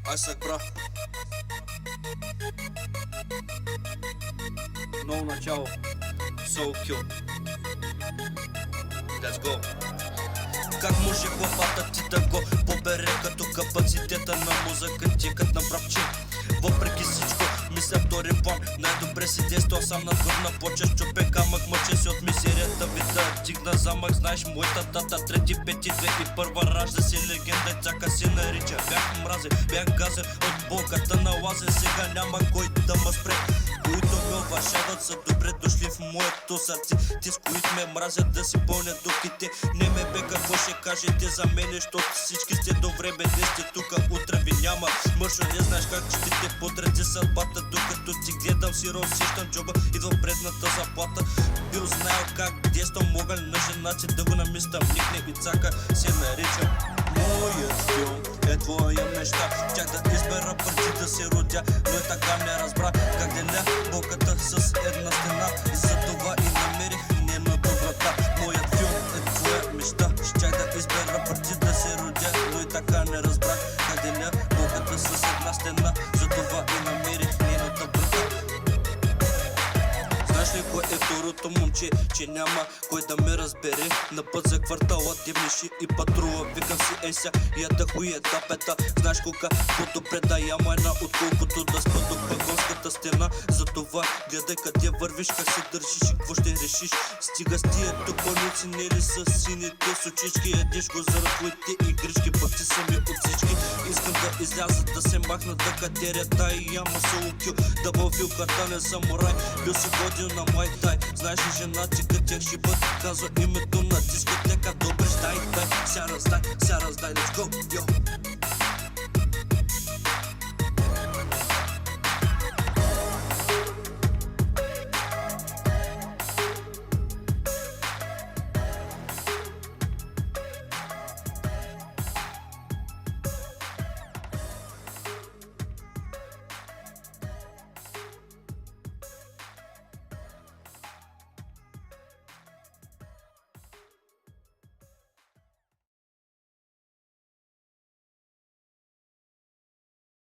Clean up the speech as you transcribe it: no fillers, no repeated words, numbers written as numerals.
Айсак, бра. Ново начало. Soul Kill. Let's go. Как може главата ти да го побере, като капацитета на мозъка ти като на бравче? Въпреки всичко, мисля втори план. Най-добре си действа сам на трудна почва. Щупен камък, мъче се от мизерията ви да дигна замък. Знаеш моята дата, 3-5-2001 ражда си легенда, цака се нарича. Бях мразен, бях газен от болката на лазен. Сега няма кой да ме спре. Които ме уважават са добре дошли в моето сърце. Ти с които ме мразят да си пълнят дупките. Не ме бе какво ще кажете за мене, защото всички сте до време, не сте тука, утре ви няма. Мършо, не знаеш как ще те подреди съдбата. Докато ти гледам си усещам джоба, идва предната заплата. Бил знаел как действам, мога на жена си да го намислям. Никне и цака се наричам. Моят филм е твоя мечта. Чак да избера преди да се родя, но и така не разбра как деля болката с една стена. Затова и намерих нейната врата. Моят филм е твоя мечта. Чак да избера преди да се родя, но и така не разбра как деля болката с една стена. Затова и намерих нейната врата. Знаеш ли кое е второто момче, че няма кой да ме разбере? На път за квартала дивниши и патрула. Викам си еся и да хуета пета. Знаеш колка по-добре да яма една, отколкото да спа до вагонската стена. Затова гледай къде вървиш, как се държиш и какво ще решиш. Стига с тия тупаници, не ли са сините с очички? Едиш го заради твоите игрички, пък ти сами от всички. Искам да изляза, да се махна, да катеря тай. Яма Soul Kill, да бълвил картален самурай. Бил си годил на Muay Thai. Знаеш ли жена ти кътях шибът, казва името на дискотека. Добре, дай, ся раздай, let's go, yo.